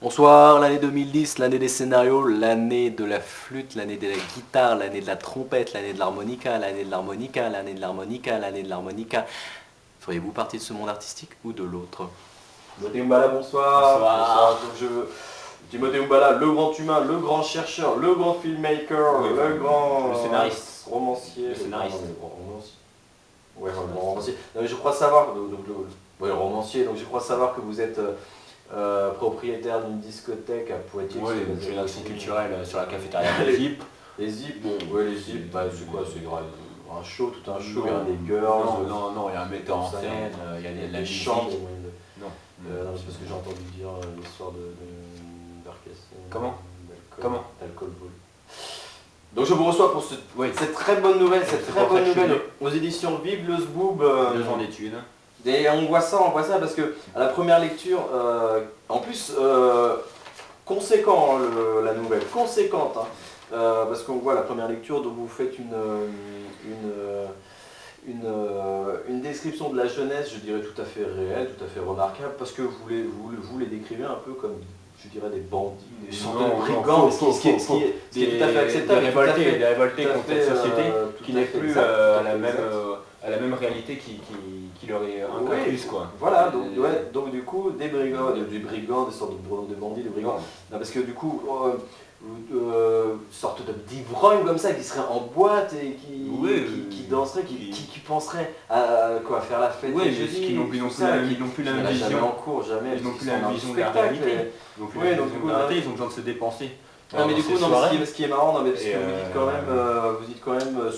Bonsoir, l'année 2010, l'année des scénarios, l'année de la flûte, l'année de la guitare, l'année de la trompette, l'année de l'harmonica, l'année de l'harmonica, l'année de l'harmonica, l'année de l'harmonica. Feriez-vous partie de ce monde artistique ou de l'autre? Timothée Mbala, bonsoir. Bonsoir. Timothée Mbala, le grand humain, le grand chercheur, le grand filmmaker, Oui, le grand le scénariste. romancier. Le scénariste. Ouais, le romancier. Non, mais je crois savoir, le romancier, donc je crois savoir que vous êtes propriétaire d'une discothèque à Poitiers. Oui, j'ai une action culturelle sur la cafétéria des Zip. Les Zip, ouais, les Zip, bah, c'est quoi? C'est un show, tout un show, il y a Non. des girls. Non, il y a un metteur en scène, il y a de la des musique. chants. Non. Non, c'est parce que j'ai entendu dire l'histoire d'Arcasson. Comment D'alcool volé. Donc je vous reçois pour cette très bonne nouvelle, aux éditions Vive le Zboob. 2 ans d'études. Et on voit ça parce que à la première lecture, en plus conséquent la nouvelle, conséquente, hein, parce qu'on voit la première lecture, donc vous faites une description de la jeunesse, je dirais tout à fait réelle, tout à fait remarquable, parce que vous les décrivez un peu comme, je dirais, des bandits, des chanteurs, des brigands, ce qui est tout à fait acceptable. Des révoltés contre cette société qui n'est plus à la même réalité qui leur est incluse, quoi. Voilà, donc du coup, des brigands, des sortes de bandits, des brigands. Non, parce que du coup, sorte d'ivrogne comme ça qui serait en boîte et qui danserait, qui penserait à quoi, faire la fête. Oui, mais qui n'ont plus la même vision en cours, jamais. Ils n'ont plus la même vision de la réalité. Ils ont besoin de se dépenser. Non, mais du coup, ce qui est marrant, parce que vous dites quand même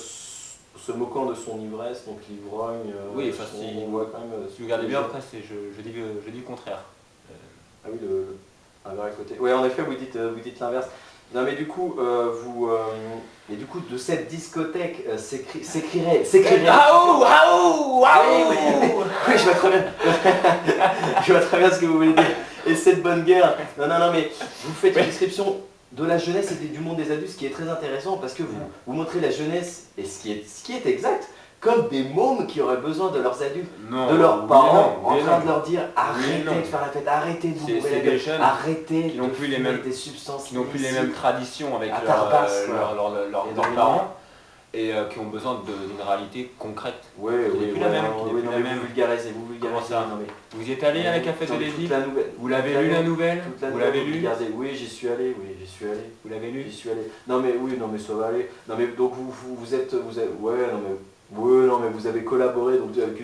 se moquant de son ivresse, donc l'ivrogne. Oui, enfin, on voit quand même. Si vous regardez bien, après, je dis le contraire. Ah oui, à côté. Oui, en effet, vous dites l'inverse. Non, mais du coup, de cette discothèque s'écrirait. Aouh, aouh, aouh. Oui, je vois très bien. Je vois très bien ce que vous voulez dire. Et cette bonne guerre. Non, mais vous faites une description de la jeunesse et du monde des adultes, ce qui est très intéressant parce que vous montrez la jeunesse, et ce qui est exact, comme des mômes qui auraient besoin de leurs adultes, de leurs parents, en train de leur dire arrêtez de faire la fête, arrêtez de vous bourrer la gueule, arrêtez de fumer des substances qui n'ont plus les mêmes traditions avec leurs parents et qui ont besoin d'une réalité concrète. Oui, plus la même. Vous vulgarisez. Comment ça? Vous y êtes allé à la café de l'Élysée? Vous l'avez lu, la nouvelle? Vous l'avez lu? Oui, j'y suis allé. Vous l'avez lu? J'y suis allé. Non mais ça va aller. Non mais donc vous êtes vous avez collaboré donc avec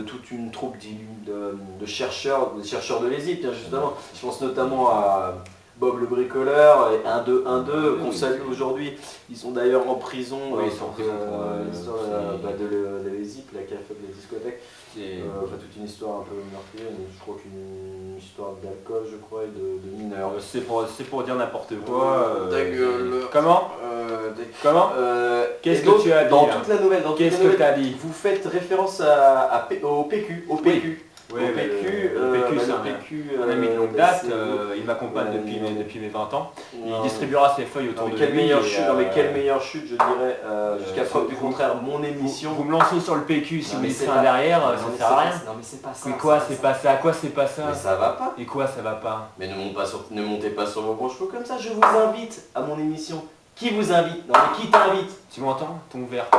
toute une troupe de chercheurs, des chercheurs de l'ESIP, bien justement. Je pense notamment à Bob le bricoleur et 1-2 qu'on salue aujourd'hui. Ils sont d'ailleurs en prison pour l'histoire de l'ESIP, la café de la discothèque. Toute une histoire un peu meurtrière, je crois qu'une histoire d'alcool, je crois, et de mineurs. C'est pour dire n'importe quoi. Ta gueule. Comment? Qu'est-ce que tu as dit? Dans toute la nouvelle, qu'est-ce que tu as dit? Vous faites référence au PQ. Oui, le PQ, c'est un ami de longue date, il m'accompagne depuis mes 20 ans. Il distribuera ses feuilles autour de lui. Quelle meilleure chute, je dirais, jusqu'à preuve du contraire, mon émission. Vous me lancez sur le PQ, si vous mettez un derrière, ça sert à rien. Non mais c'est pas ça. Mais quoi, c'est pas ça? Quoi, c'est pas ça? Mais ça va pas. Et quoi, ça va pas? Mais ne montez pas sur vos bons chevaux comme ça, je vous invite à mon émission. Qui vous invite? Non mais qui t'invite? Tu m'entends? Ton verre,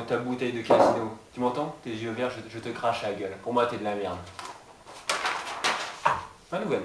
ta bouteille de casino. Tu m'entends? Tes yeux verts, je te crache à la gueule. Pour moi, t'es de la merde. Pas nouvelle.